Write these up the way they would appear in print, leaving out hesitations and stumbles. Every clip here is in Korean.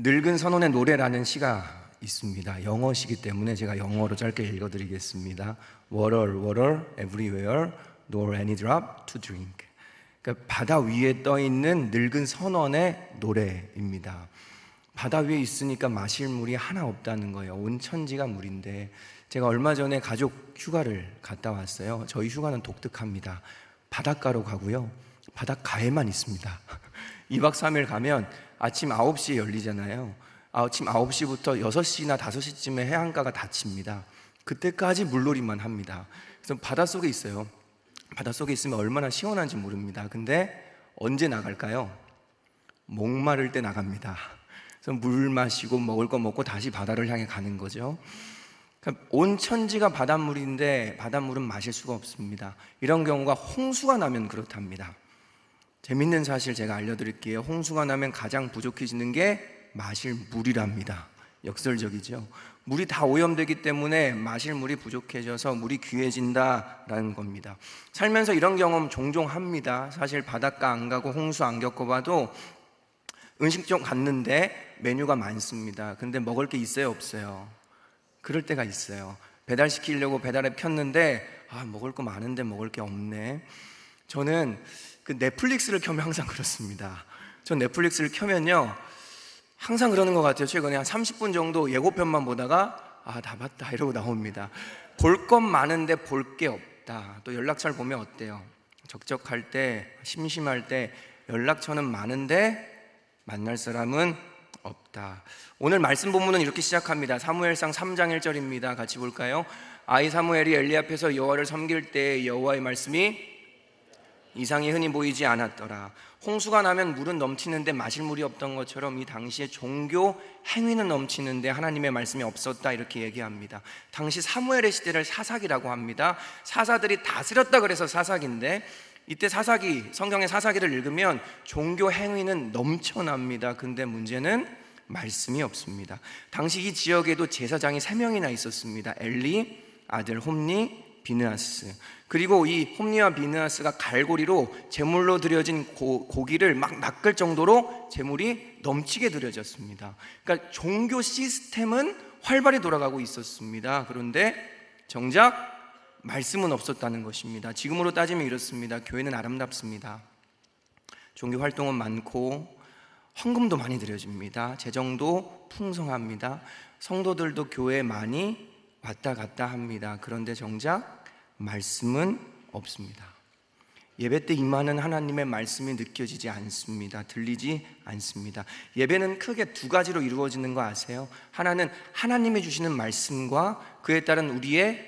늙은 선원의 노래라는 시가 있습니다. 영어시기 때문에 제가 영어로 짧게 읽어드리겠습니다. Water, water, everywhere, nor any drop to drink. 그러니까 바다 위에 떠있는 늙은 선원의 노래입니다. 바다 위에 있으니까 마실 물이 하나 없다는 거예요. 온 천지가 물인데, 제가 얼마 전에 가족 휴가를 갔다 왔어요. 저희 휴가는 독특합니다. 바닷가로 가고요, 바닷가에만 있습니다. 2박 3일 가면 아침 9시에 열리잖아요. 아침 9시부터 6시나 5시쯤에 해안가가 닫힙니다. 그때까지 물놀이만 합니다. 그래서 바닷속에 있어요. 바닷속에 있으면 얼마나 시원한지 모릅니다. 근데 언제 나갈까요? 목마를 때 나갑니다. 그래서 물 마시고 먹을 거 먹고 다시 바다를 향해 가는 거죠. 그러니까 온 천지가 바닷물인데 바닷물은 마실 수가 없습니다. 이런 경우가 홍수가 나면 그렇답니다. 재밌는 사실 제가 알려드릴게요. 홍수가 나면 가장 부족해지는 게 마실 물이랍니다. 역설적이죠. 물이 다 오염되기 때문에 마실 물이 부족해져서 물이 귀해진다라는 겁니다. 살면서 이런 경험 종종 합니다. 사실 바닷가 안 가고 홍수 안 겪어봐도 음식점 갔는데 메뉴가 많습니다. 근데 먹을 게 있어요, 없어요? 그럴 때가 있어요. 배달시키려고 배달앱 켰는데 먹을 거 많은데 먹을 게 없네. 저는 그 넷플릭스를 켜면 항상 그렇습니다. 전 넷플릭스를 켜면요, 항상 그러는 것 같아요. 최근에 한 30분 정도 예고편만 보다가 다 봤다 이러고 나옵니다. 볼 것 많은데 볼 게 없다. 또 연락처를 보면 어때요? 적적할 때, 심심할 때 연락처는 많은데 만날 사람은 없다. 오늘 말씀 본문은 이렇게 시작합니다. 사무엘상 3장 1절입니다. 같이 볼까요? 아이 사무엘이 엘리 앞에서 여호와를 섬길 때 여호와의 말씀이 이상이 흔히 보이지 않았더라. 홍수가 나면 물은 넘치는데 마실 물이 없던 것처럼 이 당시에 종교 행위는 넘치는데 하나님의 말씀이 없었다, 이렇게 얘기합니다. 당시 사무엘의 시대를 사사기라고 합니다. 사사들이 다스렸다 그래서 사사기인데, 이때 사사기, 성경의 사사기를 읽으면 종교 행위는 넘쳐납니다. 근데 문제는 말씀이 없습니다. 당시 이 지역에도 제사장이 3명이나 있었습니다. 엘리, 아들 홈니, 비느하스. 그리고 이 홈니와 비느하스가 갈고리로 제물로 드려진 고기를 막 낚을 정도로 제물이 넘치게 드려졌습니다. 그러니까 종교 시스템은 활발히 돌아가고 있었습니다. 그런데 정작 말씀은 없었다는 것입니다. 지금으로 따지면 이렇습니다. 교회는 아름답습니다. 종교 활동은 많고 헌금도 많이 드려집니다. 재정도 풍성합니다. 성도들도 교회에 많이 왔다 갔다 합니다. 그런데 정작 말씀은 없습니다. 예배 때 임하는 하나님의 말씀이 느껴지지 않습니다. 들리지 않습니다. 예배는 크게 두 가지로 이루어지는 거 아세요? 하나는 하나님이 주시는 말씀과 그에 따른 우리의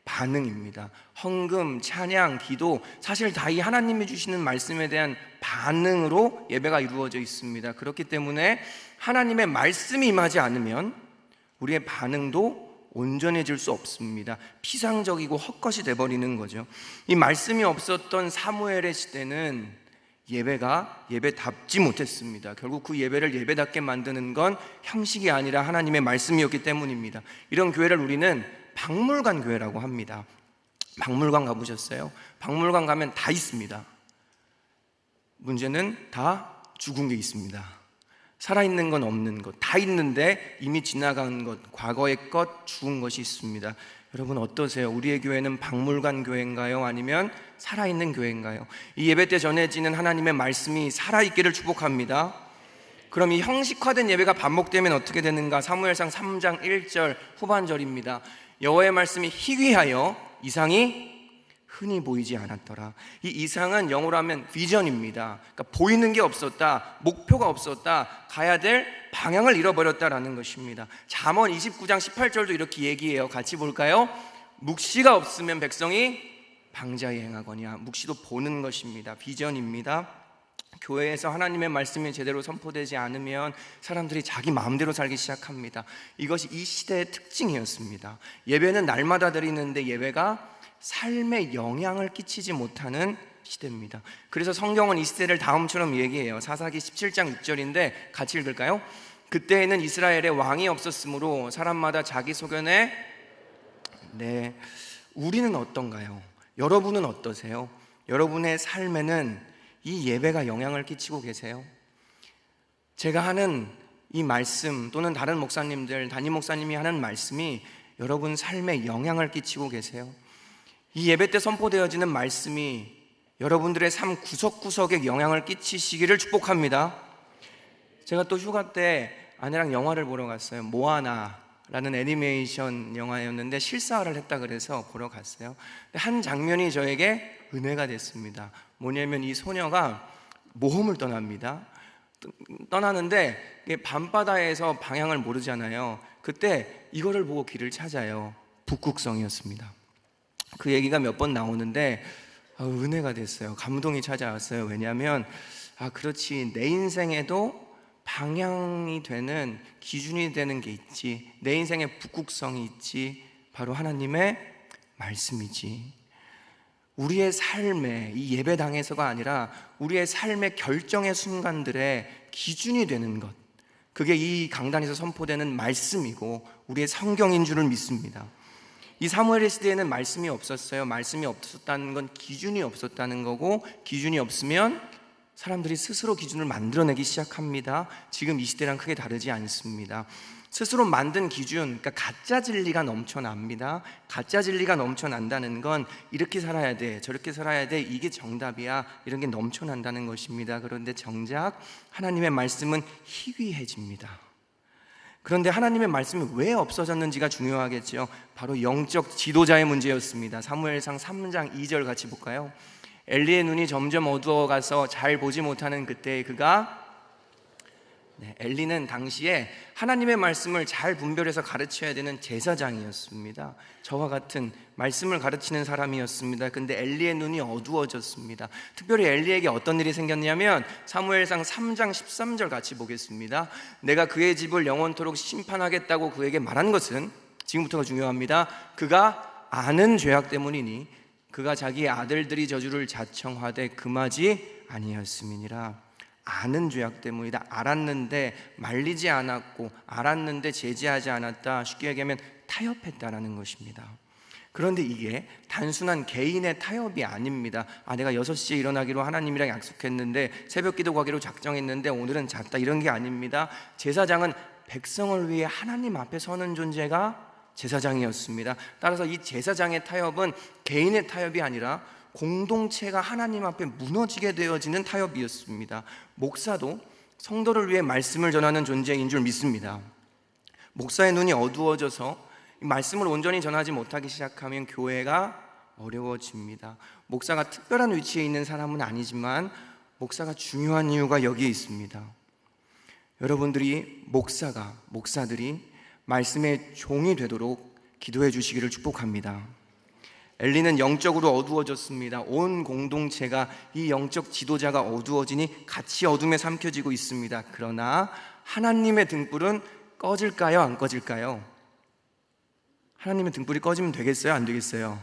반응입니다. 헌금, 찬양, 기도, 사실 다 이 하나님이 주시는 말씀에 대한 반응으로 예배가 이루어져 있습니다. 그렇기 때문에 하나님의 말씀이 임하지 않으면 우리의 반응도 온전해질 수 없습니다. 피상적이고 헛것이 돼버리는 거죠. 이 말씀이 없었던 사무엘의 시대는 예배가 예배답지 못했습니다. 결국 그 예배를 예배답게 만드는 건 형식이 아니라 하나님의 말씀이었기 때문입니다. 이런 교회를 우리는 박물관 교회라고 합니다. 박물관 가보셨어요? 박물관 가면 다 있습니다. 문제는 다 죽은 게 있습니다. 살아있는 건 없는 것, 다 있는데 이미 지나간 것, 과거의 것, 죽은 것이 있습니다. 여러분 어떠세요? 우리의 교회는 박물관 교회인가요? 아니면 살아있는 교회인가요? 이 예배 때 전해지는 하나님의 말씀이 살아있기를 축복합니다. 그럼 이 형식화된 예배가 반복되면 어떻게 되는가? 사무엘상 3장 1절 후반절입니다. 여호와의 말씀이 희귀하여 이상이 흔히 보이지 않았더라. 이 이상은 영어로 하면 비전입니다. 그러니까 보이는 게 없었다, 목표가 없었다, 가야 될 방향을 잃어버렸다라는 것입니다. 잠언 29장 18절도 이렇게 얘기해요. 같이 볼까요? 묵시가 없으면 백성이 방자히 행하거니와. 묵시도 보는 것입니다. 비전입니다. 교회에서 하나님의 말씀이 제대로 선포되지 않으면 사람들이 자기 마음대로 살기 시작합니다. 이것이 이 시대의 특징이었습니다. 예배는 날마다 드리는데 예배가 삶에 영향을 끼치지 못하는 시대입니다. 그래서 성경은 이 시대를 다음처럼 얘기해요. 사사기 17장 6절인데 같이 읽을까요? 그때에는 이스라엘에 왕이 없었으므로 사람마다 자기 소견에. 우리는 어떤가요? 여러분은 어떠세요? 여러분의 삶에는 이 예배가 영향을 끼치고 계세요? 제가 하는 이 말씀 또는 다른 목사님들, 담임 목사님이 하는 말씀이 여러분 삶에 영향을 끼치고 계세요? 이 예배 때 선포되어지는 말씀이 여러분들의 삶 구석구석에 영향을 끼치시기를 축복합니다. 제가 또 휴가 때 아내랑 영화를 보러 갔어요. 모아나라는 애니메이션 영화였는데 실사화를 했다 그래서 보러 갔어요. 한 장면이 저에게 은혜가 됐습니다. 뭐냐면 이 소녀가 모험을 떠납니다. 떠나는데 밤바다에서 방향을 모르잖아요. 그때 이거를 보고 길을 찾아요. 북극성이었습니다. 그 얘기가 몇 번 나오는데 은혜가 됐어요. 감동이 찾아왔어요. 왜냐하면 그렇지, 내 인생에도 방향이 되는, 기준이 되는 게 있지. 내 인생에 북극성이 있지. 바로 하나님의 말씀이지. 우리의 삶에, 이 예배당에서가 아니라 우리의 삶의 결정의 순간들의 기준이 되는 것, 그게 이 강단에서 선포되는 말씀이고 우리의 성경인 줄을 믿습니다. 이 사무엘의 시대에는 말씀이 없었어요. 말씀이 없었다는 건 기준이 없었다는 거고, 기준이 없으면 사람들이 스스로 기준을 만들어내기 시작합니다. 지금 이 시대랑 크게 다르지 않습니다. 스스로 만든 기준, 그러니까 가짜 진리가 넘쳐납니다. 가짜 진리가 넘쳐난다는 건 이렇게 살아야 돼, 저렇게 살아야 돼, 이게 정답이야, 이런 게 넘쳐난다는 것입니다. 그런데 정작 하나님의 말씀은 희귀해집니다. 그런데 하나님의 말씀이 왜 없어졌는지가 중요하겠죠. 바로 영적 지도자의 문제였습니다. 사무엘상 3장 2절 같이 볼까요? 엘리의 눈이 점점 어두워가서 잘 보지 못하는 그때 그가, 엘리는 당시에 하나님의 말씀을 잘 분별해서 가르쳐야 되는 제사장이었습니다. 저와 같은 말씀을 가르치는 사람이었습니다. 근데 엘리의 눈이 어두워졌습니다. 특별히 엘리에게 어떤 일이 생겼냐면 사무엘상 3장 13절 같이 보겠습니다. 내가 그의 집을 영원토록 심판하겠다고 그에게 말한 것은, 지금부터가 중요합니다, 그가 아는 죄악 때문이니 그가 자기의 아들들이 저주를 자청하되 금하지 아니하였음이니라. 아는 죄악 때문이다. 알았는데 말리지 않았고, 알았는데 제지하지 않았다. 쉽게 얘기하면 타협했다라는 것입니다. 그런데 이게 단순한 개인의 타협이 아닙니다. 내가 6시에 일어나기로 하나님이랑 약속했는데, 새벽 기도 가기로 작정했는데 오늘은 잤다, 이런 게 아닙니다. 제사장은 백성을 위해 하나님 앞에 서는 존재가 제사장이었습니다. 따라서 이 제사장의 타협은 개인의 타협이 아니라 공동체가 하나님 앞에 무너지게 되어지는 타협이었습니다. 목사도 성도를 위해 말씀을 전하는 존재인 줄 믿습니다. 목사의 눈이 어두워져서 말씀을 온전히 전하지 못하기 시작하면 교회가 어려워집니다. 목사가 특별한 위치에 있는 사람은 아니지만 목사가 중요한 이유가 여기에 있습니다. 여러분들이 목사들이 말씀의 종이 되도록 기도해 주시기를 축복합니다. 엘리는 영적으로 어두워졌습니다. 온 공동체가, 이 영적 지도자가 어두워지니 같이 어둠에 삼켜지고 있습니다. 그러나 하나님의 등불은 꺼질까요? 안 꺼질까요? 하나님의 등불이 꺼지면 되겠어요? 안 되겠어요?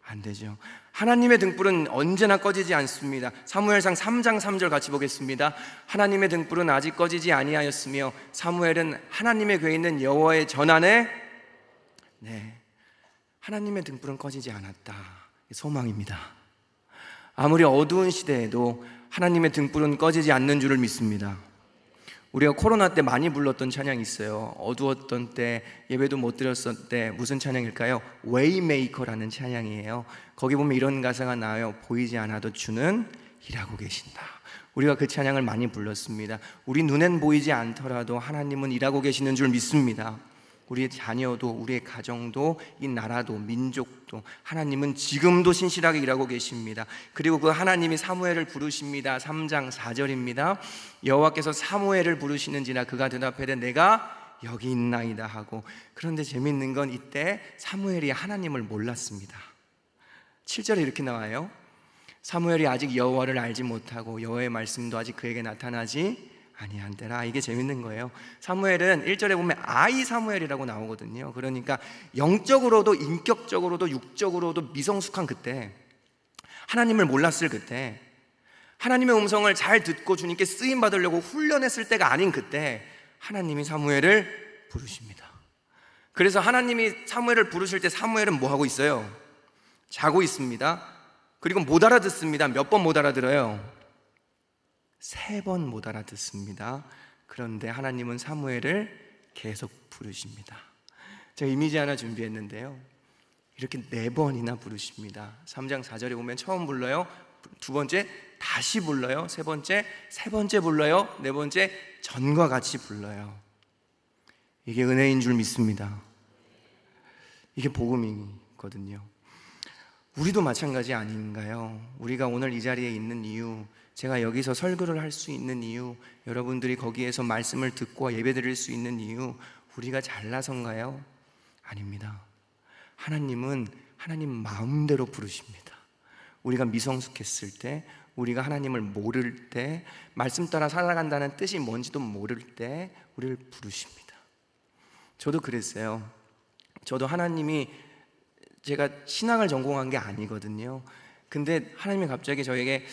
안 되죠. 하나님의 등불은 언제나 꺼지지 않습니다. 사무엘상 3장 3절 같이 보겠습니다. 하나님의 등불은 아직 꺼지지 아니하였으며 사무엘은 하나님의 궤에 있는 여호와의 전 안에, 하나님의 등불은 꺼지지 않았다. 소망입니다. 아무리 어두운 시대에도 하나님의 등불은 꺼지지 않는 줄을 믿습니다. 우리가 코로나 때 많이 불렀던 찬양이 있어요. 어두웠던 때, 예배도 못 드렸을 때. 무슨 찬양일까요? 웨이메이커라는 찬양이에요. 거기 보면 이런 가사가 나와요. 보이지 않아도 주는 일하고 계신다. 우리가 그 찬양을 많이 불렀습니다. 우리 눈엔 보이지 않더라도 하나님은 일하고 계시는 줄 믿습니다. 우리의 자녀도, 우리의 가정도, 이 나라도, 민족도 하나님은 지금도 신실하게 일하고 계십니다. 그리고 그 하나님이 사무엘을 부르십니다. 3장 4절입니다. 여호와께서 사무엘을 부르시는지나 그가 대답하되 내가 여기 있나이다 하고. 그런데 재밌는 건 이때 사무엘이 하나님을 몰랐습니다. 7절에 이렇게 나와요. 사무엘이 아직 여호와를 알지 못하고 여호와의 말씀도 아직 그에게 나타나지 아니한데라. 이게 재밌는 거예요. 사무엘은 1절에 보면 아이 사무엘이라고 나오거든요. 그러니까 영적으로도 인격적으로도 육적으로도 미성숙한 그때, 하나님을 몰랐을 그때, 하나님의 음성을 잘 듣고 주님께 쓰임 받으려고 훈련했을 때가 아닌 그때 하나님이 사무엘을 부르십니다. 그래서 하나님이 사무엘을 부르실 때 사무엘은 뭐 하고 있어요? 자고 있습니다. 그리고 못 알아듣습니다. 몇 번 못 알아들어요? 3번 못 알아듣습니다. 그런데 하나님은 사무엘을 계속 부르십니다. 제가 이미지 하나 준비했는데요, 이렇게 4번이나 부르십니다. 3장 4절에 보면 처음 불러요, 두 번째 다시 불러요, 세 번째 불러요, 네 번째 전과 같이 불러요. 이게 은혜인 줄 믿습니다. 이게 복음이거든요. 우리도 마찬가지 아닌가요? 우리가 오늘 이 자리에 있는 이유, 제가 여기서 설교를 할 수 있는 이유, 여러분들이 거기에서 말씀을 듣고 예배드릴 수 있는 이유, 우리가 잘나서인가요? 아닙니다. 하나님은 하나님 마음대로 부르십니다. 우리가 미성숙했을 때, 우리가 하나님을 모를 때, 말씀 따라 살아간다는 뜻이 뭔지도 모를 때 우리를 부르십니다. 저도 그랬어요. 저도 하나님이, 제가 신학을 전공한 게 아니거든요. 근데 하나님이 갑자기 저에게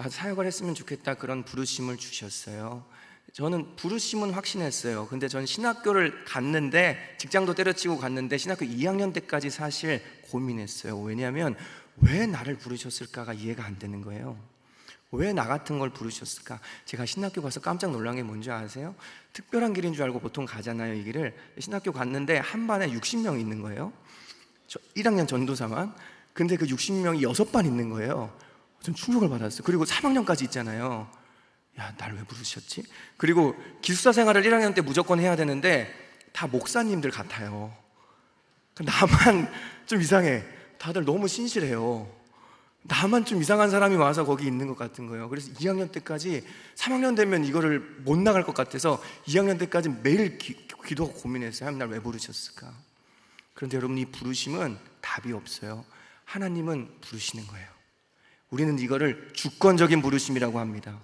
사역을 했으면 좋겠다, 그런 부르심을 주셨어요. 저는 부르심은 확신했어요. 근데 저는 신학교를 갔는데, 직장도 때려치고 갔는데 신학교 2학년 때까지 사실 고민했어요. 왜냐하면 왜 나를 부르셨을까가 이해가 안 되는 거예요. 왜 나 같은 걸 부르셨을까? 제가 신학교 가서 깜짝 놀란 게 뭔지 아세요? 특별한 길인 줄 알고 보통 가잖아요, 이 길을. 신학교 갔는데 한 반에 60명 있는 거예요. 1학년 전도사만. 근데 그 60명이 6반 있는 거예요. 좀 충격을 받았어요. 그리고 3학년까지 있잖아요. 야, 날 왜 부르셨지? 그리고 기숙사 생활을 1학년 때 무조건 해야 되는데 다 목사님들 같아요. 나만 좀 이상해. 다들 너무 신실해요. 나만 좀 이상한 사람이 와서 거기 있는 것 같은 거예요. 그래서 2학년 때까지, 3학년 되면 이거를 못 나갈 것 같아서 2학년 때까지 매일 기도하고 고민했어요. 하나님 날 왜 부르셨을까? 그런데 여러분, 이 부르심은 답이 없어요. 하나님은 부르시는 거예요. 우리는 이거를 주권적인 부르심이라고 합니다.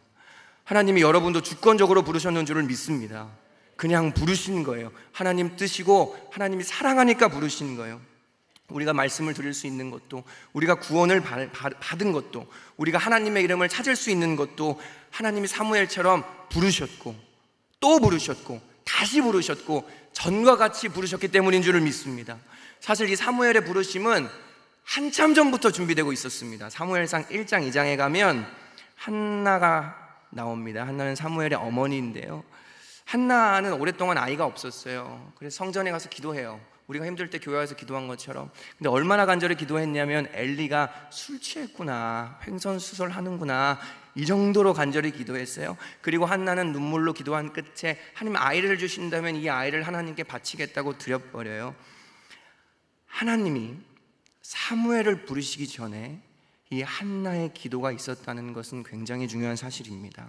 하나님이 여러분도 주권적으로 부르셨는 줄을 믿습니다. 그냥 부르시는 거예요. 하나님 뜻이고 하나님이 사랑하니까 부르시는 거예요. 우리가 말씀을 드릴 수 있는 것도, 우리가 구원을 받은 것도, 우리가 하나님의 이름을 찾을 수 있는 것도 하나님이 사무엘처럼 부르셨고, 또 부르셨고, 다시 부르셨고, 전과 같이 부르셨기 때문인 줄을 믿습니다. 사실 이 사무엘의 부르심은 한참 전부터 준비되고 있었습니다. 사무엘상 1장 2장에 가면 한나가 나옵니다. 한나는 사무엘의 어머니인데요, 한나는 오랫동안 아이가 없었어요. 그래서 성전에 가서 기도해요. 우리가 힘들 때 교회 와서 기도한 것처럼. 근데 얼마나 간절히 기도했냐면, 엘리가 술 취했구나, 횡설수설하는구나, 이 정도로 간절히 기도했어요. 그리고 한나는 눈물로 기도한 끝에 하나님 아이를 주신다면 이 아이를 하나님께 바치겠다고 드려버려요. 하나님이 사무엘을 부르시기 전에 이 한나의 기도가 있었다는 것은 굉장히 중요한 사실입니다.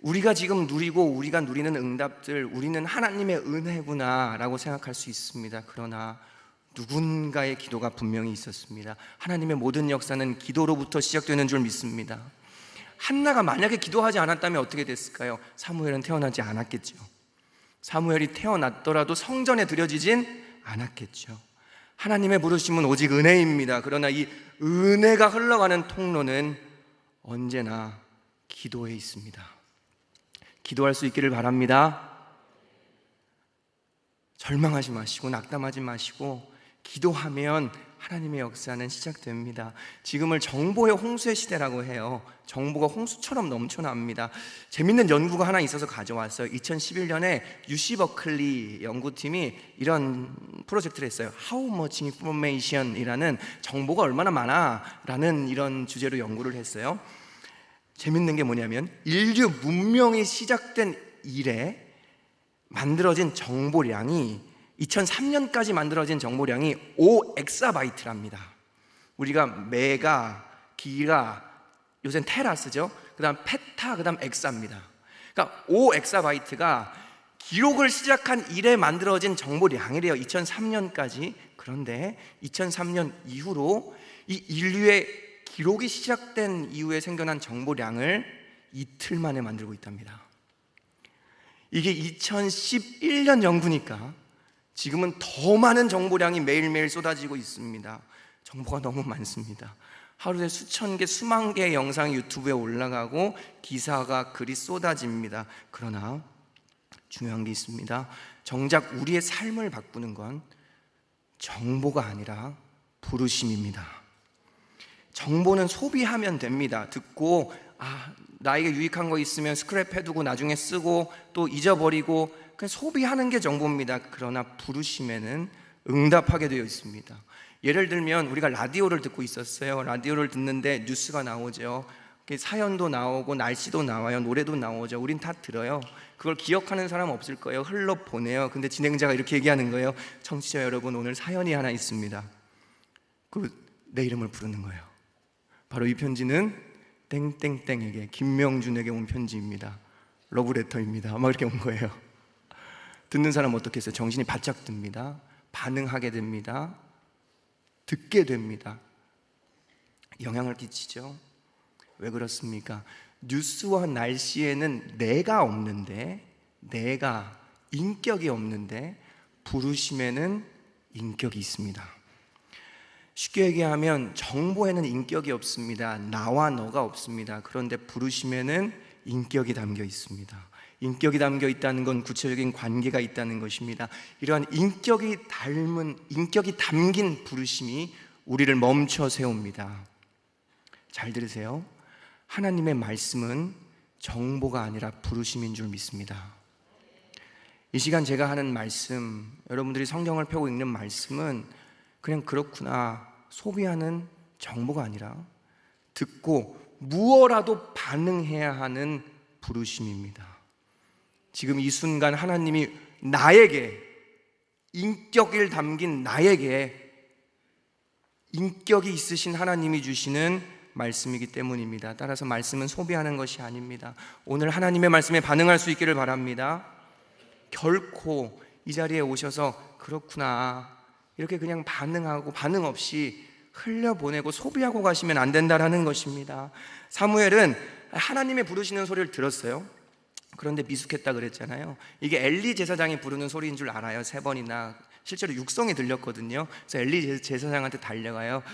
우리가 지금 누리고 우리가 누리는 응답들, 우리는 하나님의 은혜구나 라고 생각할 수 있습니다. 그러나 누군가의 기도가 분명히 있었습니다. 하나님의 모든 역사는 기도로부터 시작되는 줄 믿습니다. 한나가 만약에 기도하지 않았다면 어떻게 됐을까요? 사무엘은 태어나지 않았겠죠. 사무엘이 태어났더라도 성전에 드려지진 않았겠죠. 하나님의 부르심은 오직 은혜입니다. 그러나 이 은혜가 흘러가는 통로는 언제나 기도에 있습니다. 기도할 수 있기를 바랍니다. 절망하지 마시고 낙담하지 마시고 기도하면 하나님의 역사는 시작됩니다. 지금을 정보의 홍수의 시대라고 해요. 정보가 홍수처럼 넘쳐납니다. 재밌는 연구가 하나 있어서 가져왔어요. 2011년에 UC 버클리 연구팀이 이런 프로젝트를 했어요. How much information 이라는, 정보가 얼마나 많아 라는 이런 주제로 연구를 했어요. 재밌는 게 뭐냐면, 인류 문명이 시작된 이래 만들어진 정보량이, 2003년까지 만들어진 정보량이 5엑사바이트랍니다. 우리가 메가, 기가, 요새는 테라 쓰죠. 그 다음 페타, 그 다음 엑사입니다. 그러니까 5엑사바이트가 기록을 시작한 이래 만들어진 정보량이래요, 2003년까지. 그런데 2003년 이후로 이 인류의 기록이 시작된 이후에 생겨난 정보량을 이틀 만에 만들고 있답니다. 이게 2011년 연구니까 지금은 더 많은 정보량이 매일매일 쏟아지고 있습니다. 정보가 너무 많습니다. 하루에 수천 개, 수만 개의 영상이 유튜브에 올라가고 기사가, 글이 쏟아집니다. 그러나 중요한 게 있습니다. 정작 우리의 삶을 바꾸는 건 정보가 아니라 부르심입니다. 정보는 소비하면 됩니다. 듣고 나에게 유익한 거 있으면 스크랩해두고 나중에 쓰고 또 잊어버리고 그냥 소비하는 게 정보입니다. 그러나 부르심에는 응답하게 되어 있습니다. 예를 들면 우리가 라디오를 듣고 있었어요. 라디오를 듣는데 뉴스가 나오죠. 사연도 나오고 날씨도 나와요. 노래도 나오죠. 우린 다 들어요. 그걸 기억하는 사람 없을 거예요. 흘러보내요. 근데 진행자가 이렇게 얘기하는 거예요. 청취자 여러분, 오늘 사연이 하나 있습니다. 내 이름을 부르는 거예요. 바로 이 편지는 땡땡땡에게, 김명준에게 온 편지입니다. 러브레터입니다. 막 이렇게 온 거예요. 듣는 사람 어떻게 했어요? 정신이 바짝 듭니다. 반응하게 됩니다. 듣게 됩니다. 영향을 끼치죠. 왜 그렇습니까? 뉴스와 날씨에는 내가 없는데, 내가 인격이 없는데, 부르심에는 인격이 있습니다. 쉽게 얘기하면 정보에는 인격이 없습니다. 나와 너가 없습니다. 그런데 부르심에는 인격이 담겨 있습니다. 인격이 담겨 있다는 건 구체적인 관계가 있다는 것입니다. 이러한 인격이 담긴 부르심이 우리를 멈춰 세웁니다. 잘 들으세요. 하나님의 말씀은 정보가 아니라 부르심인 줄 믿습니다. 이 시간 제가 하는 말씀, 여러분들이 성경을 펴고 읽는 말씀은 그냥 그렇구나 소비하는 정보가 아니라 듣고 무엇라도 반응해야 하는 부르심입니다. 지금 이 순간 하나님이 나에게, 인격을 담긴 나에게 인격이 있으신 하나님이 주시는 말씀이기 때문입니다. 따라서 말씀은 소비하는 것이 아닙니다. 오늘 하나님의 말씀에 반응할 수 있기를 바랍니다. 결코 이 자리에 오셔서 그렇구나 이렇게 그냥 반응하고 반응 없이 흘려보내고 소비하고 가시면 안 된다라는 것입니다. 사무엘은 하나님의 부르시는 소리를 들었어요. 그런데 미숙했다 그랬잖아요. 이게 엘리 제사장이 부르는 소리인 줄 알아요. 3번이나 실제로 육성이 들렸거든요. 그래서 엘리 제사장한테 달려가요.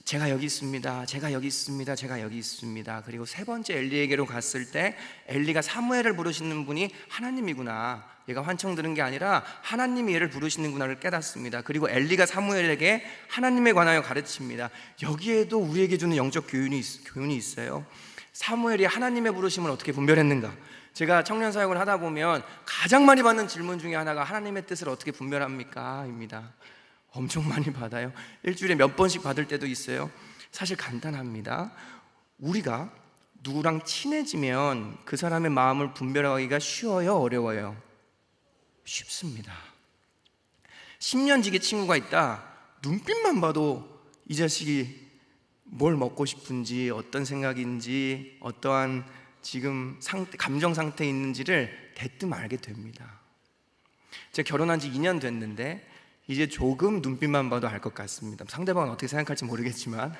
제가 여기 있습니다. 제가 여기 있습니다. 제가 여기 있습니다. 그리고 3번째 엘리에게로 갔을 때 엘리가 사무엘을 부르시는 분이 하나님이구나, 얘가 환청 들은 게 아니라 하나님이 얘를 부르시는구나를 깨닫습니다. 그리고 엘리가 사무엘에게 하나님에 관하여 가르칩니다. 여기에도 우리에게 주는 영적 교훈이 있어요. 사무엘이 하나님의 부르심을 어떻게 분별했는가? 제가 청년 사역을 하다 보면 가장 많이 받는 질문 중에 하나가 하나님의 뜻을 어떻게 분별합니까? 입니다. 엄청 많이 받아요. 일주일에 몇 번씩 받을 때도 있어요. 사실 간단합니다. 우리가 누구랑 친해지면 그 사람의 마음을 분별하기가 쉬워요? 어려워요? 쉽습니다. 10년 지기 친구가 있다. 눈빛만 봐도 이 자식이 뭘 먹고 싶은지, 어떤 생각인지, 어떠한 지금 감정 상태에 있는지를 대뜸 알게 됩니다. 제가 결혼한 지 2년 됐는데 이제 조금 눈빛만 봐도 알 것 같습니다. 상대방은 어떻게 생각할지 모르겠지만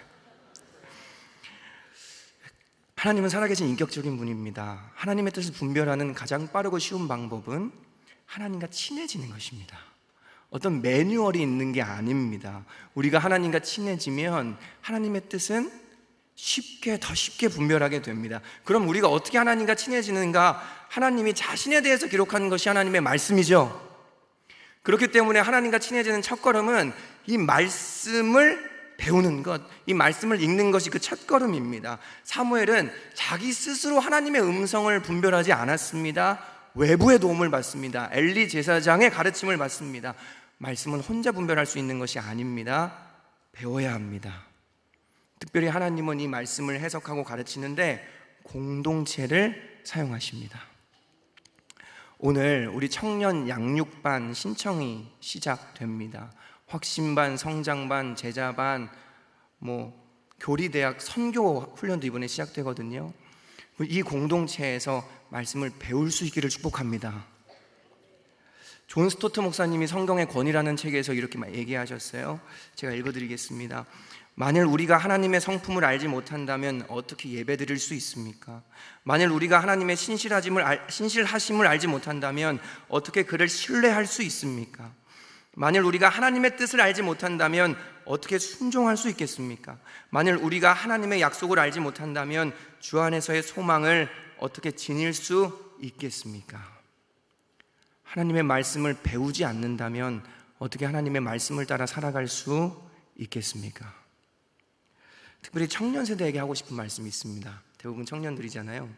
하나님은 살아계신 인격적인 분입니다. 하나님의 뜻을 분별하는 가장 빠르고 쉬운 방법은 하나님과 친해지는 것입니다. 어떤 매뉴얼이 있는 게 아닙니다. 우리가 하나님과 친해지면 하나님의 뜻은 더 쉽게 분별하게 됩니다. 그럼 우리가 어떻게 하나님과 친해지는가? 하나님이 자신에 대해서 기록한 것이 하나님의 말씀이죠. 그렇기 때문에 하나님과 친해지는 첫걸음은 이 말씀을 배우는 것, 이 말씀을 읽는 것이 그 첫걸음입니다. 사무엘은 자기 스스로 하나님의 음성을 분별하지 않았습니다. 외부의 도움을 받습니다. 엘리 제사장의 가르침을 받습니다. 말씀은 혼자 분별할 수 있는 것이 아닙니다. 배워야 합니다. 특별히 하나님은 이 말씀을 해석하고 가르치는데 공동체를 사용하십니다. 오늘 우리 청년 양육반 신청이 시작됩니다. 확신반, 성장반, 제자반, 교리대학 선교 훈련도 이번에 시작되거든요. 이 공동체에서 말씀을 배울 수 있기를 축복합니다. 존 스토트 목사님이 성경의 권위라는 책에서 이렇게 얘기하셨어요. 제가 읽어드리겠습니다. 만일 우리가 하나님의 성품을 알지 못한다면 어떻게 예배드릴 수 있습니까? 만일 우리가 하나님의 신실하심을 알지 못한다면 어떻게 그를 신뢰할 수 있습니까? 만일 우리가 하나님의 뜻을 알지 못한다면 어떻게 순종할 수 있겠습니까? 만일 우리가 하나님의 약속을 알지 못한다면 주 안에서의 소망을 어떻게 지닐 수 있겠습니까? 하나님의 말씀을 배우지 않는다면 어떻게 하나님의 말씀을 따라 살아갈 수 있겠습니까? 특별히 청년 세대에게 하고 싶은 말씀이 있습니다. 대부분 청년들이잖아요.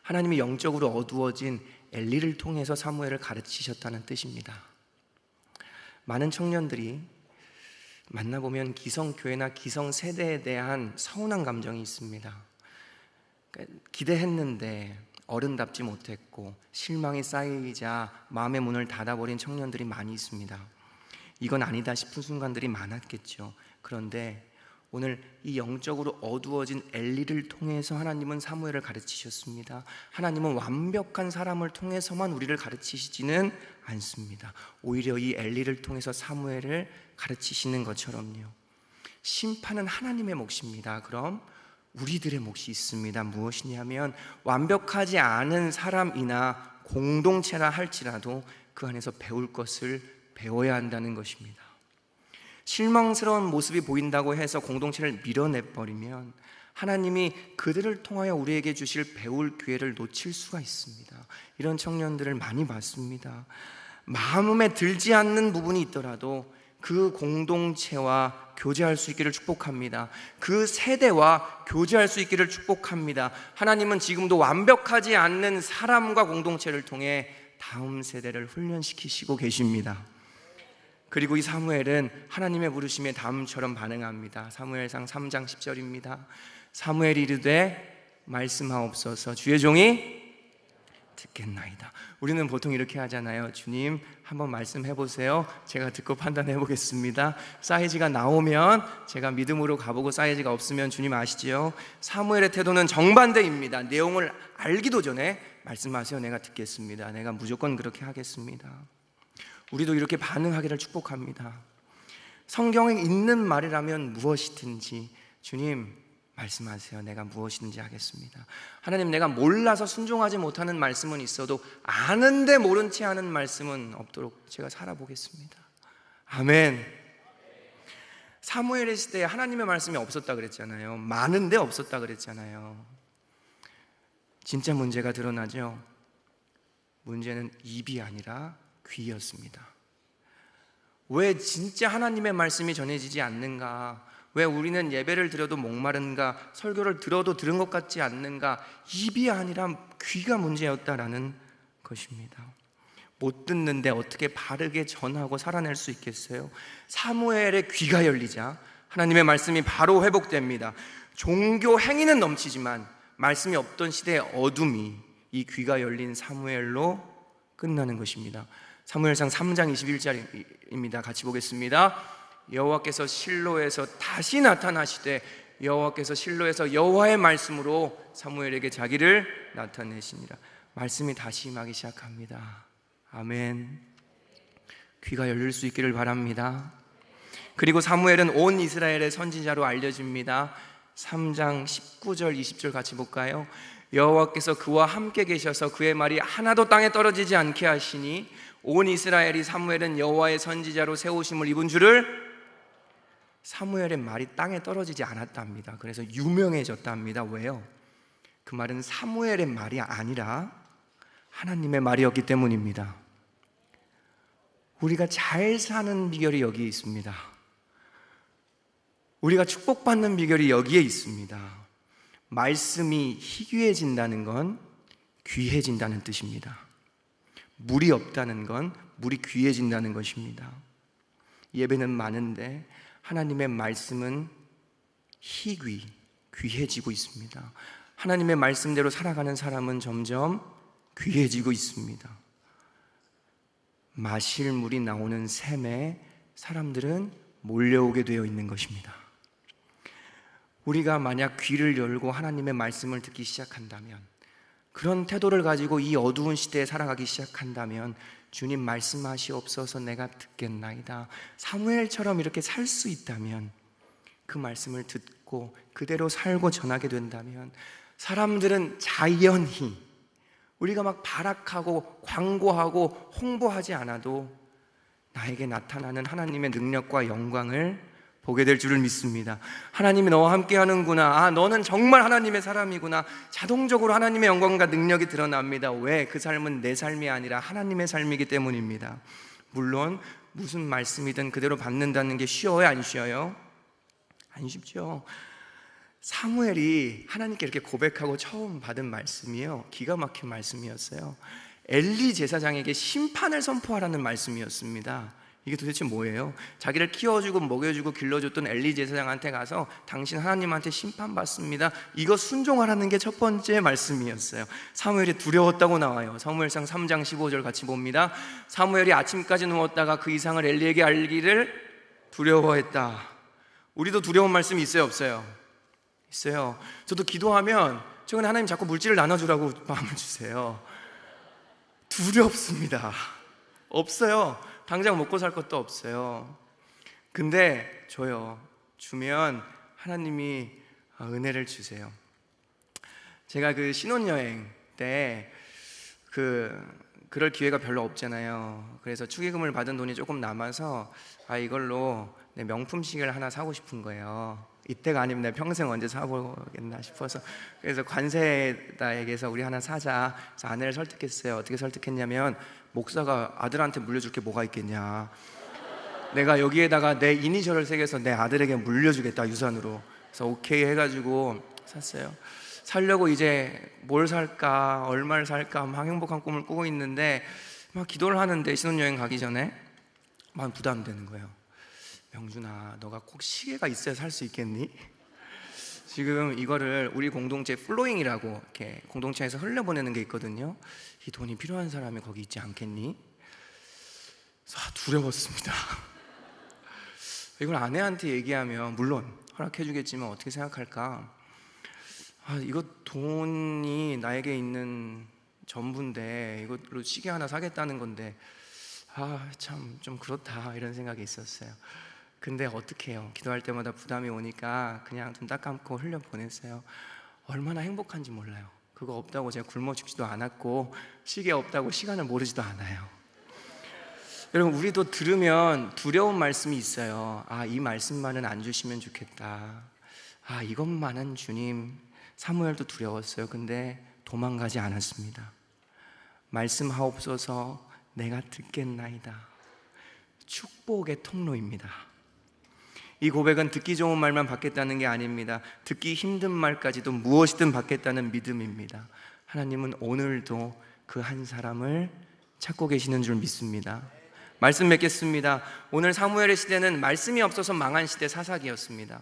하나님이 영적으로 어두워진 엘리를 통해서 사무엘을 가르치셨다는 뜻입니다. 많은 청년들이 만나보면 기성교회나 기성세대에 대한 서운한 감정이 있습니다. 기대했는데 어른답지 못했고 실망이 쌓이자 마음의 문을 닫아버린 청년들이 많이 있습니다. 이건 아니다 싶은 순간들이 많았겠죠. 그런데 오늘 이 영적으로 어두워진 엘리를 통해서 하나님은 사무엘을 가르치셨습니다. 하나님은 완벽한 사람을 통해서만 우리를 가르치시지는 않습니다. 오히려 이 엘리를 통해서 사무엘을 가르치시는 것처럼요. 심판은 하나님의 몫입니다. 그럼 우리들의 몫이 있습니다. 무엇이냐면 완벽하지 않은 사람이나 공동체라 할지라도 그 안에서 배울 것을 배워야 한다는 것입니다. 실망스러운 모습이 보인다고 해서 공동체를 밀어내버리면 하나님이 그들을 통하여 우리에게 주실 배울 기회를 놓칠 수가 있습니다. 이런 청년들을 많이 봤습니다. 마음에 들지 않는 부분이 있더라도 그 공동체와 교제할 수 있기를 축복합니다. 그 세대와 교제할 수 있기를 축복합니다. 하나님은 지금도 완벽하지 않는 사람과 공동체를 통해 다음 세대를 훈련시키시고 계십니다. 그리고 이 사무엘은 하나님의 부르심에 다음처럼 반응합니다. 사무엘상 3장 10절입니다. 사무엘이 이르되 말씀하옵소서 주의 종이 듣겠나이다. 우리는 보통 이렇게 하잖아요. 주님 한번 말씀해 보세요. 제가 듣고 판단해 보겠습니다. 사이즈가 나오면 제가 믿음으로 가보고 사이즈가 없으면 주님 아시지요? 사무엘의 태도는 정반대입니다. 내용을 알기도 전에 말씀하세요. 내가 듣겠습니다. 내가 무조건 그렇게 하겠습니다. 우리도 이렇게 반응하기를 축복합니다. 성경에 있는 말이라면 무엇이든지 주님 말씀하세요. 내가 무엇이든지 하겠습니다. 하나님, 내가 몰라서 순종하지 못하는 말씀은 있어도 아는데 모른 채 하는 말씀은 없도록 제가 살아보겠습니다. 아멘. 사무엘의 시대에 하나님의 말씀이 없었다 그랬잖아요. 많은데 없었다 그랬잖아요. 진짜 문제가 드러나죠. 문제는 입이 아니라 귀였습니다. 왜 진짜 하나님의 말씀이 전해지지 않는가? 왜 우리는 예배를 드려도 목마른가? 설교를 들어도 들은 것 같지 않는가? 입이 아니라 귀가 문제였다라는 것입니다. 못 듣는데 어떻게 바르게 전하고 살아낼 수 있겠어요? 사무엘의 귀가 열리자 하나님의 말씀이 바로 회복됩니다. 종교 행위는 넘치지만 말씀이 없던 시대의 어둠이 이 귀가 열린 사무엘로 끝나는 것입니다. 사무엘상 3장 21절입니다. 같이 보겠습니다. 여호와께서 실로에서 다시 나타나시되 여호와께서 실로에서 여호와의 말씀으로 사무엘에게 자기를 나타내시니라. 말씀이 다시 임하기 시작합니다. 아멘. 귀가 열릴 수 있기를 바랍니다. 그리고 사무엘은 온 이스라엘의 선지자로 알려집니다. 3장 19절 20절 같이 볼까요? 여호와께서 그와 함께 계셔서 그의 말이 하나도 땅에 떨어지지 않게 하시니 온 이스라엘이 사무엘은 여호와의 선지자로 세우심을 입은 줄을. 사무엘의 말이 땅에 떨어지지 않았답니다. 그래서 유명해졌답니다. 왜요? 그 말은 사무엘의 말이 아니라 하나님의 말이었기 때문입니다. 우리가 잘 사는 비결이 여기에 있습니다. 우리가 축복받는 비결이 여기에 있습니다. 말씀이 희귀해진다는 건 귀해진다는 뜻입니다. 물이 없다는 건 물이 귀해진다는 것입니다. 예배는 많은데 하나님의 말씀은 귀해지고 있습니다. 하나님의 말씀대로 살아가는 사람은 점점 귀해지고 있습니다. 마실 물이 나오는 샘에 사람들은 몰려오게 되어 있는 것입니다. 우리가 만약 귀를 열고 하나님의 말씀을 듣기 시작한다면, 그런 태도를 가지고 이 어두운 시대에 살아가기 시작한다면 주님 말씀하시옵소서 내가 듣겠나이다. 사무엘처럼 이렇게 살 수 있다면, 그 말씀을 듣고 그대로 살고 전하게 된다면 사람들은 자연히 우리가 막 발악하고 광고하고 홍보하지 않아도 나에게 나타나는 하나님의 능력과 영광을 보게 될 줄을 믿습니다. 하나님이 너와 함께 하는구나. 너는 정말 하나님의 사람이구나. 자동적으로 하나님의 영광과 능력이 드러납니다. 왜? 그 삶은 내 삶이 아니라 하나님의 삶이기 때문입니다. 물론 무슨 말씀이든 그대로 받는다는 게 쉬워요? 안 쉬워요? 안 쉽죠. 사무엘이 하나님께 이렇게 고백하고 처음 받은 말씀이요, 기가 막힌 말씀이었어요. 엘리 제사장에게 심판을 선포하라는 말씀이었습니다. 이게 도대체 뭐예요? 자기를 키워주고 먹여주고 길러줬던 엘리 제사장한테 가서 당신 하나님한테 심판받습니다, 이거 순종하라는 게 첫 번째 말씀이었어요. 사무엘이 두려웠다고 나와요. 사무엘상 3장 15절 같이 봅니다. 사무엘이 아침까지 누웠다가 그 이상을 엘리에게 알기를 두려워했다. 우리도 두려운 말씀이 있어요, 없어요? 있어요. 저도 기도하면 최근에 하나님 자꾸 물질을 나눠주라고 마음을 주세요. 두렵습니다. 없어요. 당장 먹고 살 것도 없어요. 근데 줘요. 주면 하나님이 은혜를 주세요. 제가 그 신혼여행 때 그럴 기회가 별로 없잖아요. 그래서 축의금을 받은 돈이 조금 남아서 이걸로 내 명품 시계를 하나 사고 싶은 거예요. 이때가 아니면 내가 평생 언제 사보겠나 싶어서, 그래서 관세다에게서 우리 하나 사자. 그래서 아내를 설득했어요. 어떻게 설득했냐면, 목사가 아들한테 물려줄 게 뭐가 있겠냐, 내가 여기에다가 내 이니셜을 새겨서 내 아들에게 물려주겠다, 유산으로. 그래서 오케이 해가지고 샀어요. 살려고 이제 뭘 살까, 얼마를 살까 막 행복한 꿈을 꾸고 있는데, 막 기도를 하는데 신혼여행 가기 전에 막 부담되는 거예요. 명준아, 너가 꼭 시계가 있어야 살 수 있겠니? 지금 이거를 우리 공동체 플로잉이라고 이렇게 공동체에서 흘려보내는 게 있거든요. 이 돈이 필요한 사람이 거기 있지 않겠니? 두려웠습니다. 이걸 아내한테 얘기하면 물론 허락해 주겠지만 어떻게 생각할까? 이거 돈이 나에게 있는 전부인데 이걸로 시계 하나 사겠다는 건데 참 좀 그렇다, 이런 생각이 있었어요. 근데 어떻게 해요? 기도할 때마다 부담이 오니까 그냥 눈 딱 감고 흘려보냈어요. 얼마나 행복한지 몰라요. 그거 없다고 제가 굶어 죽지도 않았고, 시계 없다고 시간을 모르지도 않아요. 여러분, 우리도 들으면 두려운 말씀이 있어요. 이 말씀만은 안 주시면 좋겠다. 이것만은 주님. 사무엘도 두려웠어요. 근데 도망가지 않았습니다. 말씀하옵소서, 내가 듣겠나이다. 축복의 통로입니다. 이 고백은 듣기 좋은 말만 받겠다는 게 아닙니다. 듣기 힘든 말까지도 무엇이든 받겠다는 믿음입니다. 하나님은 오늘도 그 한 사람을 찾고 계시는 줄 믿습니다. 말씀 맺겠습니다. 오늘 사무엘의 시대는 말씀이 없어서 망한 시대, 사사기였습니다.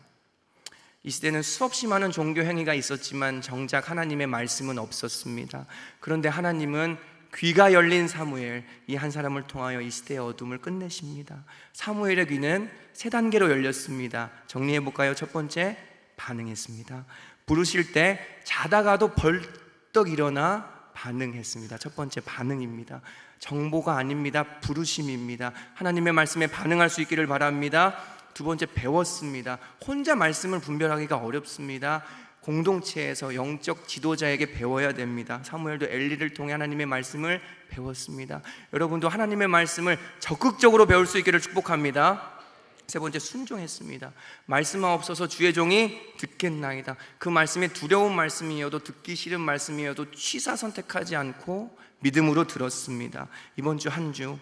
이 시대는 수없이 많은 종교 행위가 있었지만 정작 하나님의 말씀은 없었습니다. 그런데 하나님은 귀가 열린 사무엘, 이 한 사람을 통하여 이 시대의 어둠을 끝내십니다. 사무엘의 귀는 세 단계로 열렸습니다. 정리해볼까요? 첫 번째, 반응했습니다. 부르실 때 자다가도 벌떡 일어나 반응했습니다. 첫 번째, 반응입니다. 정보가 아닙니다. 부르심입니다. 하나님의 말씀에 반응할 수 있기를 바랍니다. 두 번째, 배웠습니다. 혼자 말씀을 분별하기가 어렵습니다. 공동체에서 영적 지도자에게 배워야 됩니다. 사무엘도 엘리를 통해 하나님의 말씀을 배웠습니다. 여러분도 하나님의 말씀을 적극적으로 배울 수 있기를 축복합니다. 세 번째, 순종했습니다. 말씀하옵소서, 주의 종이 듣겠나이다. 그 말씀이 두려운 말씀이어도, 듣기 싫은 말씀이어도 취사 선택하지 않고 믿음으로 들었습니다. 이번 주 한 주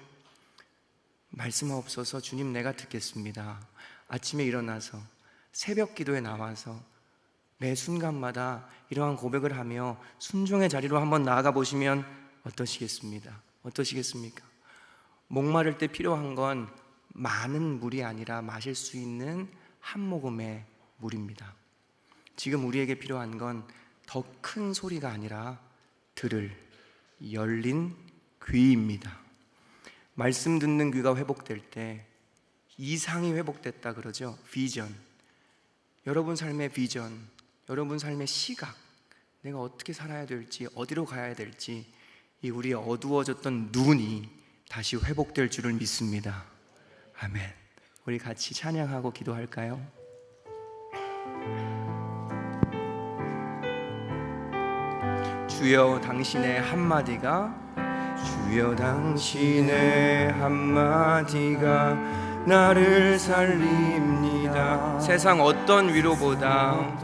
말씀하옵소서, 주님 내가 듣겠습니다. 아침에 일어나서 새벽 기도에 나와서 매 순간마다 이러한 고백을 하며 순종의 자리로 한번 나아가 보시면 어떠시겠습니까? 목마를 때 필요한 건 많은 물이 아니라 마실 수 있는 한 모금의 물입니다. 지금 우리에게 필요한 건 더 큰 소리가 아니라 들을 열린 귀입니다. 말씀 듣는 귀가 회복될 때 이상이 회복됐다 그러죠. 비전. 여러분 삶의 비전, 여러분 삶의 시각, 내가 어떻게 살아야 될지, 어디로 가야 될지, 이 우리의 어두워졌던 눈이 다시 회복될 줄을 믿습니다. 아멘. 우리 같이 찬양하고 기도할까요? 주여 당신의 한마디가, 주여 당신의 한마디가 나를 살립니다. 세상 어떤 위로보다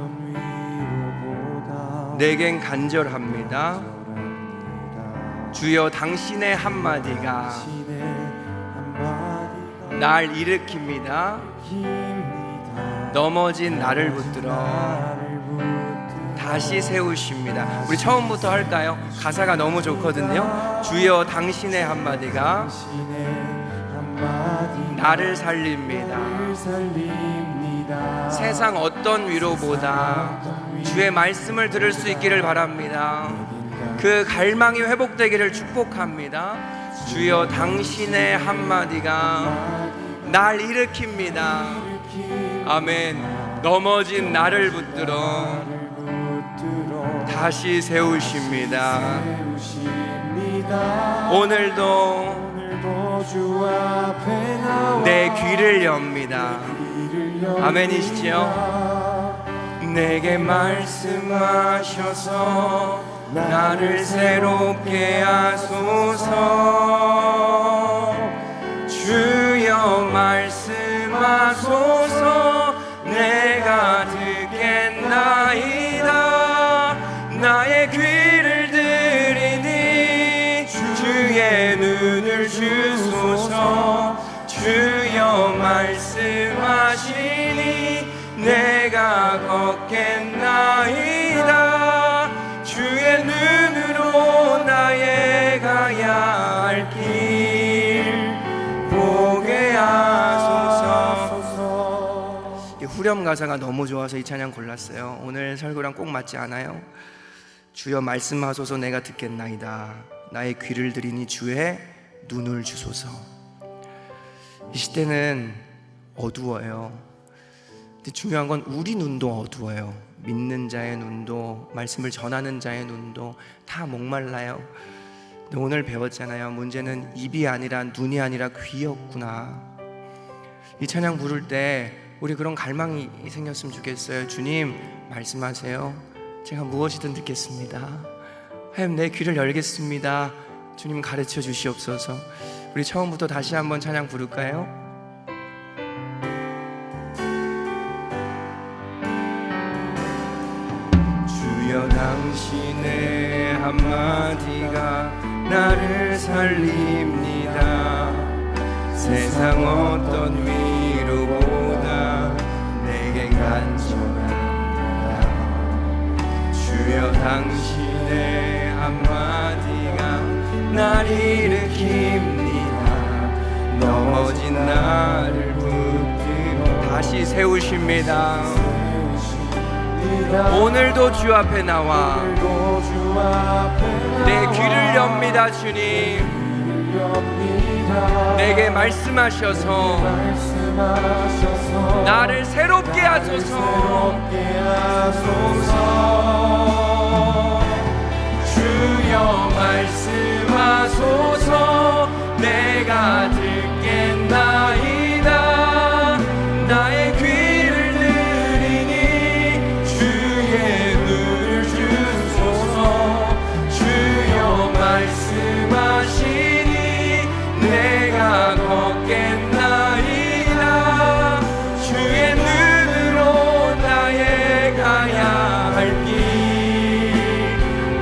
내겐 간절합니다. 주여 당신의 한마디가 날 일으킵니다. 넘어진 나를 붙들어 다시 세우십니다. 우리 처음부터 할까요? 가사가 너무 좋거든요. 주여 당신의 한마디가 나를 살립니다. 세상 어떤 위로보다 주의 말씀을 들을 수 있기를 바랍니다. 그 갈망이 회복되기를 축복합니다. 주여 당신의 한마디가 날 일으킵니다. 아멘. 넘어진 나를 붙들어 다시 세우십니다. 오늘도 내 귀를 엽니다. 아멘이시죠? 내게 말씀하셔서 나를 새롭게 하소서. 주여 말씀하소서. 내가 듣겠나이다. 나의 귀를 들이니 주의 눈을 주소서. 주여 말씀하시니 내가 걷겠나이다. 주의 눈으로 나의 가야 할 길 보게 하소서. 후렴 가사가 너무 좋아서 이 찬양 골랐어요. 오늘 설교랑 꼭 맞지 않아요? 주여 말씀하소서. 내가 듣겠나이다. 나의 귀를 들이니 주의 눈을 주소서. 이 시대는 어두워요. 근데 중요한 건 우리 눈도 어두워요. 믿는 자의 눈도, 말씀을 전하는 자의 눈도 다 목말라요. 근데 오늘 배웠잖아요. 문제는 입이 아니라 눈이 아니라 귀였구나. 이 찬양 부를 때 우리 그런 갈망이 생겼으면 좋겠어요. 주님 말씀하세요. 제가 무엇이든 듣겠습니다. 하나님 내 귀를 열겠습니다. 주님 가르쳐 주시옵소서. 우리 처음부터 다시 한번 찬양 부를까요? 주여 당신의 한마디가 나를 살립니다. 세상 어떤 위로보다 내게 간절합니다. 주여 당신의 한마디가 날 일으킵니다. 넘어진 나를 붙들어 다시 세우십니다. 오늘도 주 앞에 나와 내 귀를 엽니다. 주님 내게 말씀하셔서 나를 새롭게 하소서. 주여 말씀하소서. 내가 듣겠나이다. 나의 귀를 들이니 주의 눈을 주소서. 주여 말씀하시니 내가 걷겠나이다. 주의 눈으로 나의 가야 할 길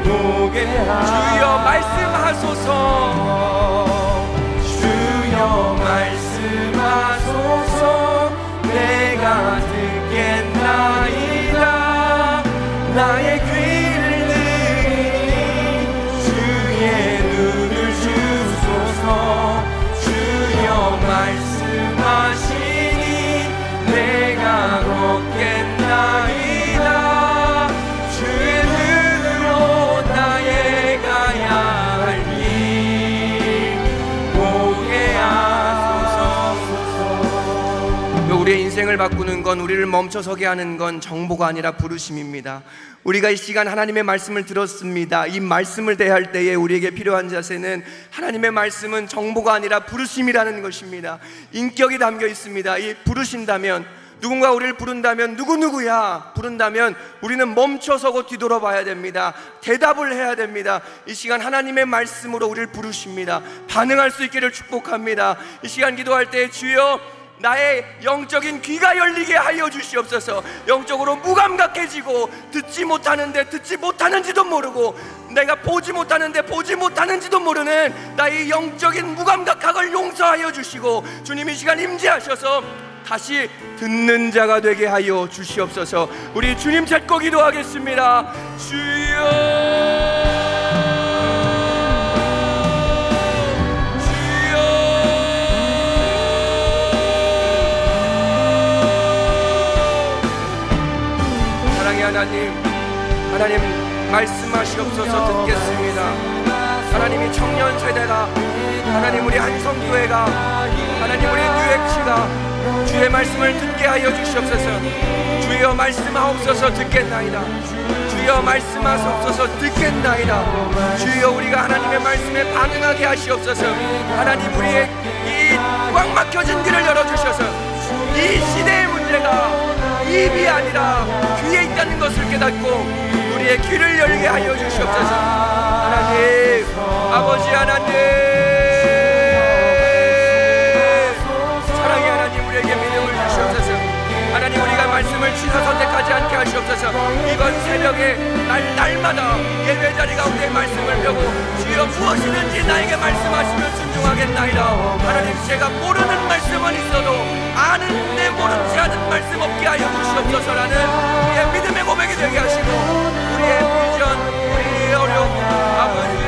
보게 하소서. 주여 말씀하소서. 주여 말씀하소서. 내가 듣겠나이다. 나의 귀를 들이니 주의 눈을 주소서. 주여 말씀하시니 내가 걷겠나이다. 주의 눈으로 나의 가야 할 길 보게 하소서. 우리의 인생을 바꾸는 건, 우리를 멈춰서게 하는 건 정보가 아니라 부르심입니다. 우리가 이 시간 하나님의 말씀을 들었습니다. 이 말씀을 대할 때에 우리에게 필요한 자세는, 하나님의 말씀은 정보가 아니라 부르심이라는 것입니다. 인격이 담겨 있습니다. 이 부르신다면, 누군가 우리를 부른다면 누구누구야 부른다면 우리는 멈춰서고 뒤돌아봐야 됩니다. 대답을 해야 됩니다. 이 시간 하나님의 말씀으로 우리를 부르십니다. 반응할 수 있기를 축복합니다. 이 시간 기도할 때 주여 나의 영적인 귀가 열리게 하여 주시옵소서. 영적으로 무감각해지고 듣지 못하는데 듣지 못하는지도 모르고, 내가 보지 못하는데 보지 못하는지도 모르는 나의 영적인 무감각함을 용서하여 주시고, 주님 이 시간 임재하셔서 다시 듣는 자가 되게 하여 주시옵소서. 우리 주님 찾고 기도하겠습니다. 주여, 하나님 말씀하시옵소서. 듣겠습니다. 하나님이 청년 세대가, 하나님 우리 한성교회가, 하나님 우리 뉴엑시가 주의 말씀을 듣게 하여 주시옵소서. 주여 말씀하옵소서. 듣겠나이다. 주여 말씀하옵소서. 듣겠나이다. 주여 우리가 하나님의 말씀에 반응하게 하시옵소서. 하나님 우리의 이 꽉 막혀진 귀를 열어주셔서 이 시대의 문제가 입이 아니라 귀에 있다는 것을 깨닫고 우리의 귀를 열게 하여 주시옵소서. 하나님, 아버지 하나님, 사랑의 하나님, 우리에게 믿음을 주시옵소서. 하나님, 우리가 말씀을 취사 선택하지 않게 하시옵소서. 이번 새벽에 날마다 예배 자리 가운데 말씀을 펴고 주여 무엇이든지 나에게 말씀하시면 순종하겠나이다. 하나님, 제가 모르는 말씀은 있어도 아는데 모르지 않은 말씀 없게 하여 주시옵소서라는 우리의 믿음의 고백이 되게 하시고 우리의 비전, 우리의 어려움, 아버지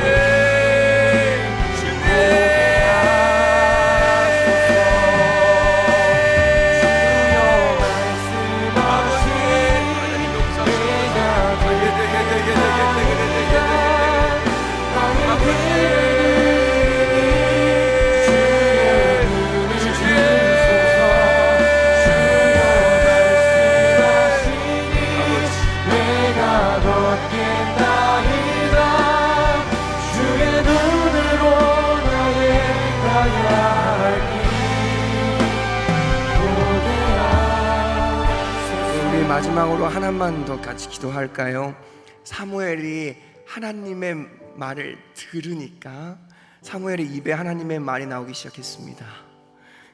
주님 마지막으로 하나만 더 같이 기도할까요? 사무엘이 하나님의 말을 들으니까 사무엘의 입에 하나님의 말이 나오기 시작했습니다.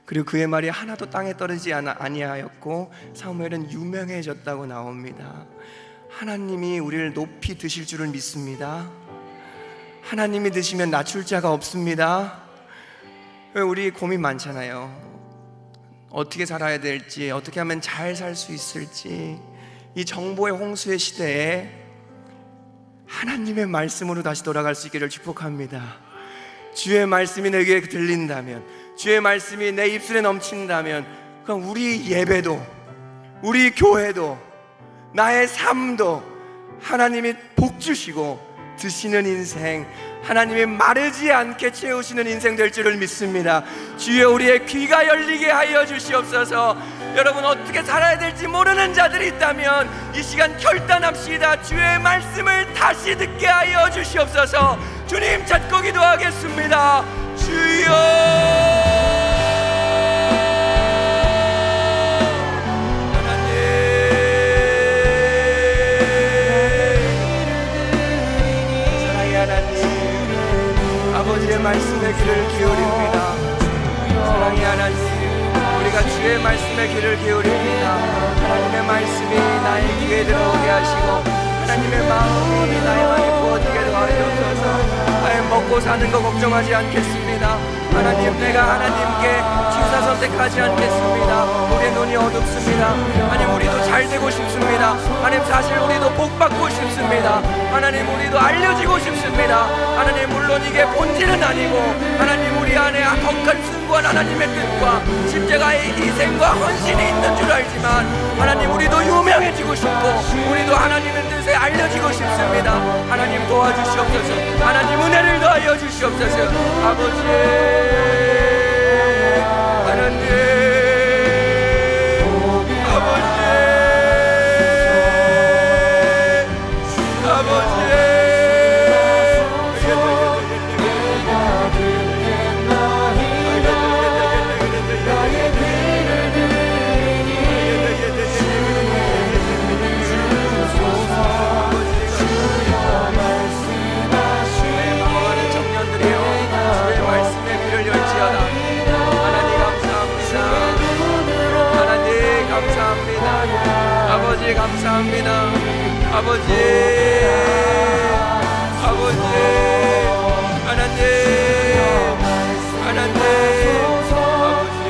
그리고 그의 말이 하나도 땅에 떨어지지 아니하였고 사무엘은 유명해졌다고 나옵니다. 하나님이 우리를 높이 드실 줄을 믿습니다. 하나님이 드시면 낮출 자가 없습니다. 우리 고민 많잖아요. 어떻게 살아야 될지, 어떻게 하면 잘 살 수 있을지. 이 정보의 홍수의 시대에 하나님의 말씀으로 다시 돌아갈 수 있기를 축복합니다. 주의 말씀이 내게 들린다면, 주의 말씀이 내 입술에 넘친다면, 그럼 우리 예배도, 우리 교회도, 나의 삶도 하나님이 복 주시고 드시는 인생, 하나님이 마르지 않게 채우시는 인생 될 줄을 믿습니다. 주여 우리의 귀가 열리게 하여 주시옵소서. 여러분, 어떻게 살아야 될지 모르는 자들이 있다면 이 시간 결단합시다. 주의 말씀을 다시 듣게 하여 주시옵소서. 주님 찾고 기도하겠습니다. 주여, 아버지의 말씀에 귀를 기울입니다. 사랑의 하나님, 우리가 주의 말씀에 귀를 기울입니다. 하나님의 말씀이 나의 귀에 들어오게 하시고 하나님의 마음이 나의 마음에 부어지게 하옵소서. 하나님, 먹고 사는 거 걱정하지 않겠습니다. 하나님, 내가 하나님께 취사 선택하지 않겠습니다. 우리의 눈이 어둡습니다. 하나님, 우리도 잘 되고 싶습니다. 하나님, 사실 우리도 복 받고 싶습니다. 하나님, 우리도 알려지고 싶습니다. 하나님, 물론 이게 본질은 아니고 하나님, 우리 안에 더 큰 숭고한 하나님의 뜻과 십자가의 희생과 헌신이 있는 줄 알지만 하나님, 우리도 유명해지고 싶고 우리도 하나님의 뜻에 알려지고 싶습니다. 하나님, 도와주시옵소서. 하나님, 은혜를 더하여 주시옵소서. 아버지 하나님, 감사합니다. 아버지, 아버지, 하나님, 하나님, 아버지,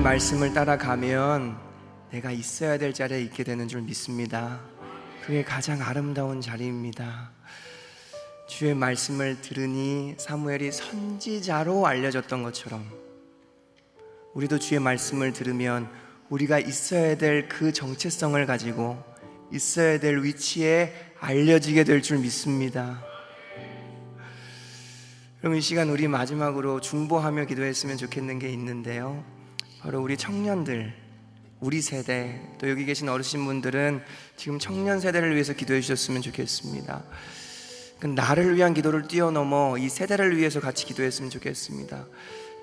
말씀을 따라가면 내가 있어야 될 자리에 있게 되는 줄 믿습니다. 그게 가장 아름다운 자리입니다. 주의 말씀을 들으니 사무엘이 선지자로 알려졌던 것처럼 우리도 주의 말씀을 들으면 우리가 있어야 될 그 정체성을 가지고 있어야 될 위치에 알려지게 될 줄 믿습니다. 그럼 이 시간 우리 마지막으로 중보하며 기도했으면 좋겠는 게 있는데요, 바로 우리 청년들, 우리 세대, 또 여기 계신 어르신분들은 지금 청년 세대를 위해서 기도해 주셨으면 좋겠습니다. 나를 위한 기도를 뛰어넘어 이 세대를 위해서 같이 기도했으면 좋겠습니다.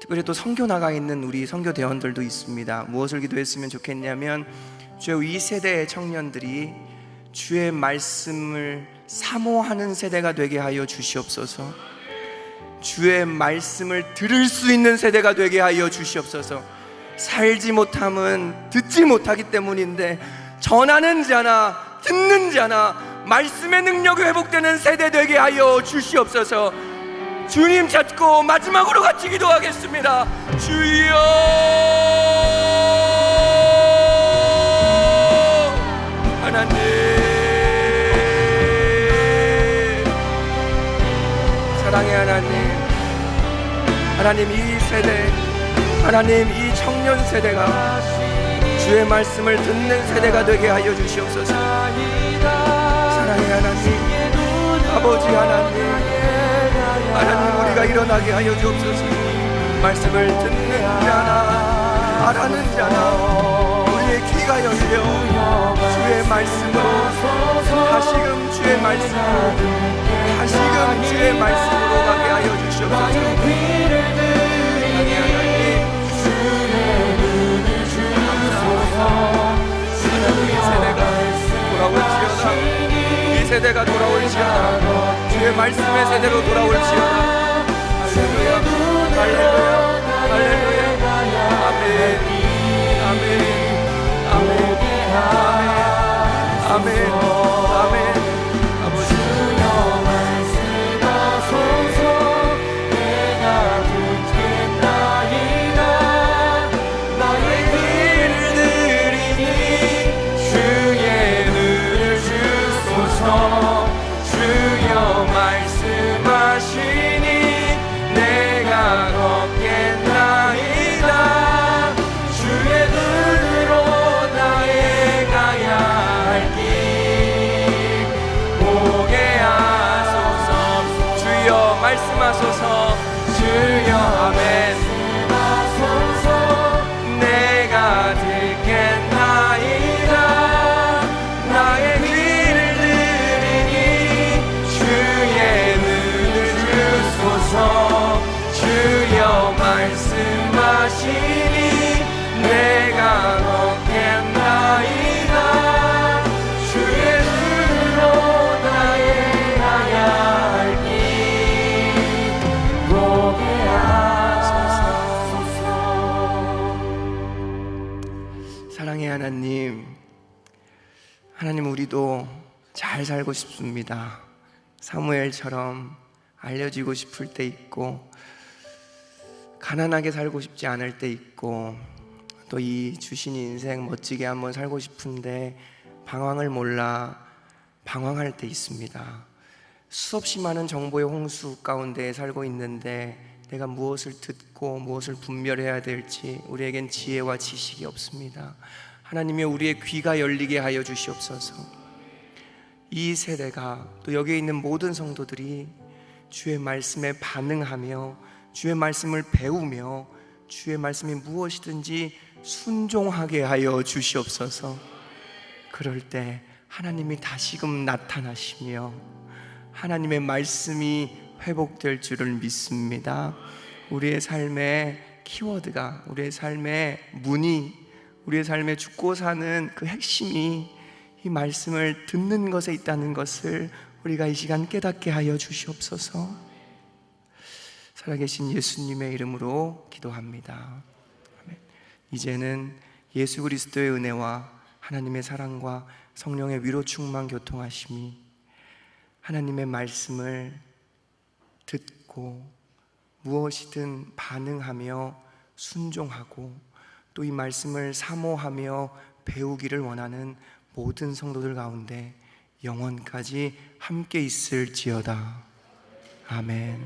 특별히 또 선교 나가 있는 우리 선교 대원들도 있습니다. 무엇을 기도했으면 좋겠냐면, 주여 이 세대의 청년들이 주의 말씀을 사모하는 세대가 되게 하여 주시옵소서. 주의 말씀을 들을 수 있는 세대가 되게 하여 주시옵소서. 살지 못함은 듣지 못하기 때문인데 전하는 자나 듣는 자나 말씀의 능력이 회복되는 세대 되게 하여 주시옵소서. 주님 찾고 마지막으로 같이 기도하겠습니다. 주여, 하나님, 사랑의 하나님, 하나님 이 세대, 하나님 이 청년 세대가 주의 말씀을 듣는 세대가 되게 하여 주시옵소서. 사랑의 하나님, 아버지 하나님, 하나님 우리가 일어나게 하여 주옵소서. 말씀을 듣는 자나 말하는 자나 우리의 귀가 열려 주의 말씀으로 다시금 주의 말씀으로 다시금 주의 말씀으로 가게 하여 주시옵소서. 이 세대가 돌아올지어다. 주의 말씀의 세대로 돌아올지어다. 할렐루야, 할렐루야, 할렐루야. 아멘, 아멘, 아멘, 아멘, 아멘. 아버지, 주여 말씀하소서. 내가 듣겠나이다. 나의 귀를 들이니 주의 눈을 주소서. 주여 말씀하시니 내가 걷겠나이다. 주의 눈으로 나의 가야 할 길 보게 하소서. 주여 말씀하소서. 주여 아멘. 내가 듣겠나이다. 나의 귀를 들이니 주의 눈을 주소서. 주여 말씀하시니 내가 걷겠나이다. 주의 눈으로 나의 가야 할 길 보게 하소서. 사랑의 하나님, 하나님 우리도 잘 살고 싶습니다. 사무엘처럼 알려지고 싶을 때 있고, 가난하게 살고 싶지 않을 때 있고, 또 이 주신 인생 멋지게 한번 살고 싶은데 방황을 몰라 방황할 때 있습니다. 수없이 많은 정보의 홍수 가운데 살고 있는데 내가 무엇을 듣고 무엇을 분별해야 될지 우리에겐 지혜와 지식이 없습니다. 하나님이 우리의 귀가 열리게 하여 주시옵소서. 이 세대가, 또 여기에 있는 모든 성도들이 주의 말씀에 반응하며 주의 말씀을 배우며 주의 말씀이 무엇이든지 순종하게 하여 주시옵소서. 그럴 때 하나님이 다시금 나타나시며 하나님의 말씀이 회복될 줄을 믿습니다. 우리의 삶의 키워드가, 우리의 삶의 문이, 우리의 삶의 죽고 사는 그 핵심이 이 말씀을 듣는 것에 있다는 것을 우리가 이 시간 깨닫게 하여 주시옵소서. 살아계신 예수님의 이름으로 기도합니다. 아멘. 이제는 예수 그리스도의 은혜와 하나님의 사랑과 성령의 위로 충만 교통하심이 하나님의 말씀을 듣고 무엇이든 반응하며 순종하고 또 이 말씀을 사모하며 배우기를 원하는 모든 성도들 가운데 영원까지 함께 있을지어다. 아멘.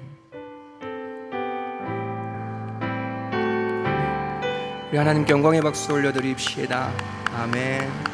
우리 하나님께 영광의 박수 올려드립시다. 아멘.